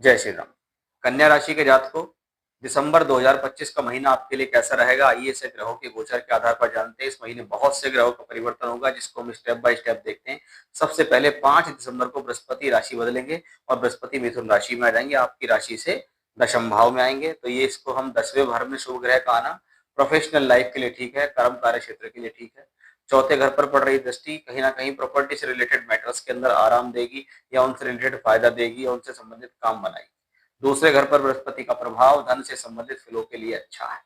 जय श्री राम। कन्या राशि के जातकों, दिसंबर 2025 का महीना आपके लिए कैसा रहेगा, आइए इसे ग्रहों के गोचर के आधार पर जानते हैं। इस महीने बहुत से ग्रहों का परिवर्तन होगा, जिसको हम स्टेप बाय स्टेप देखते हैं। सबसे पहले 5 दिसंबर को बृहस्पति राशि बदलेंगे और बृहस्पति मिथुन राशि में आ जाएंगे, आपकी राशि से दशम भाव में आएंगे। तो ये इसको हम 10वें घर में शुभ ग्रह का आना प्रोफेशनल लाइफ के लिए ठीक है, कर्म कार्य क्षेत्र के लिए ठीक है। चौथे घर पर पड़ रही दृष्टि कहीं ना कहीं प्रॉपर्टी से रिलेटेड मैटर्स के अंदर आराम देगी या उनसे रिलेटेड फायदा देगी या उनसे संबंधित काम बनाएगी। दूसरे घर पर बृहस्पति का प्रभाव धन से संबंधित फिलों के लिए अच्छा है।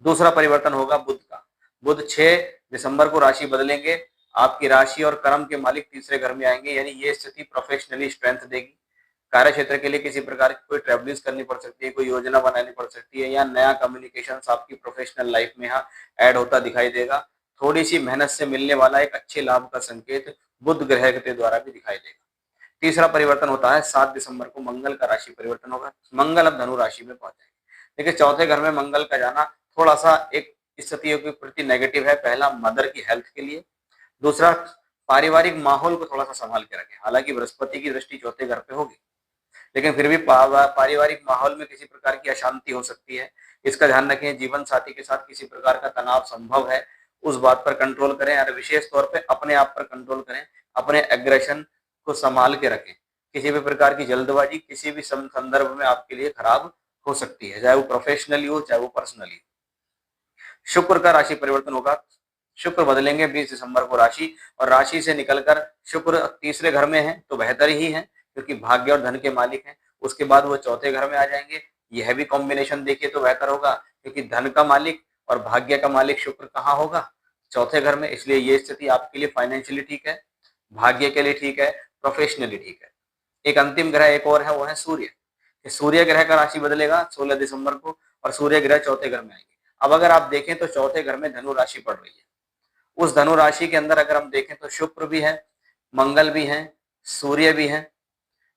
दूसरा परिवर्तन होगा बुध का। बुध 6 दिसंबर को राशि बदलेंगे, आपकी राशि और कर्म के मालिक तीसरे घर में आएंगे, यानी ये स्थिति प्रोफेशनली स्ट्रेंथ देगी। कार्य क्षेत्र के लिए किसी प्रकार की कोई ट्रेवलिंग करनी पड़ सकती है, कोई योजना बनानी पड़ सकती है, या नया कम्युनिकेशन आपकी प्रोफेशनल लाइफ में यहाँ ऐड होता दिखाई देगा। थोड़ी सी मेहनत से मिलने वाला एक अच्छे लाभ का संकेत बुध ग्रह के द्वारा भी दिखाई देगा। तीसरा परिवर्तन होता है 7 दिसंबर को मंगल का राशि परिवर्तन होगा। मंगल अब धनु राशि में पहुंचेंगे। देखिए, चौथे घर में मंगल का जाना थोड़ा सा एक स्थितियों के प्रति नेगेटिव है। पहला, मदर की हेल्थ के लिए। दूसरा, पारिवारिक माहौल को थोड़ा सा संभाल के रखें। हालांकि बृहस्पति की दृष्टि चौथे घर पे होगी, लेकिन फिर भी पारिवारिक माहौल में किसी प्रकार की अशांति हो सकती है, इसका ध्यान रखें। जीवन साथी के साथ किसी प्रकार का तनाव संभव है, उस बात पर कंट्रोल करें और विशेष तौर पे अपने आप पर कंट्रोल करें। अपने एग्रेशन को संभाल के रखें। किसी भी प्रकार की जल्दबाजी किसी भी संदर्भ में आपके लिए खराब हो सकती है, चाहे वो प्रोफेशनली हो चाहे वो पर्सनली। शुक्र का राशि परिवर्तन होगा। शुक्र बदलेंगे 20 दिसंबर को राशि, और राशि से निकलकर शुक्र तीसरे घर में है तो बेहतर ही है, क्योंकि भाग्य और धन के मालिक हैं। उसके बाद वो चौथे घर में आ जाएंगे। यह भी कॉम्बिनेशन देखिए तो बेहतर होगा, क्योंकि धन का मालिक और भाग्य का मालिक शुक्र कहाँ होगा, चौथे घर में। इसलिए ये स्थिति आपके लिए फाइनेंशियली ठीक है, भाग्य के लिए ठीक है, प्रोफेशनली ठीक है। एक अंतिम ग्रह एक और है, वो है सूर्य। सूर्य ग्रह का राशि बदलेगा 16 दिसंबर को, और सूर्य ग्रह चौथे घर में आएंगे। अब अगर आप देखें तो चौथे घर में धनु राशि पड़ रही है। उस धनु राशि के अंदर अगर हम देखें तो शुक्र भी है, मंगल भी है, सूर्य भी है,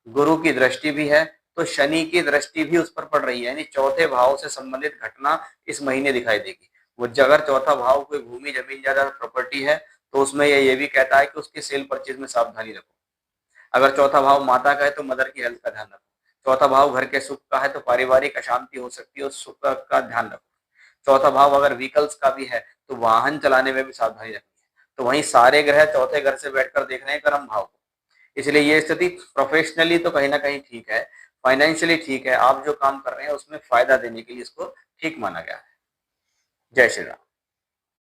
गुरु की दृष्टि भी है, तो शनि की दृष्टि भी उस पर पड़ रही है। यानी चौथे भाव से संबंधित घटना इस महीने दिखाई देगी। वो अगर चौथा भाव कोई भूमि जमीन जायदाद प्रॉपर्टी है तो उसमें ये भी कहता है कि उसकी सेल परचेज में सावधानी रखो। अगर चौथा भाव माता का है तो मदर की हेल्थ का ध्यान रखो। चौथा भाव घर के सुख का है तो पारिवारिक अशांति हो सकती है, उस सुख का ध्यान रखो। चौथा भाव अगर व्हीकल्स का भी है तो वाहन चलाने में भी सावधानी रखनी है। तो वहीं सारे ग्रह चौथे घर से बैठकर देख रहे हैं कर्म भाव को। इसलिए ये स्थिति प्रोफेशनली तो कहीं ना कहीं ठीक है, फाइनेंशियली ठीक है। आप जो काम कर रहे हैं उसमें फायदा देने के लिए इसको ठीक माना गया है। जय श्री राम।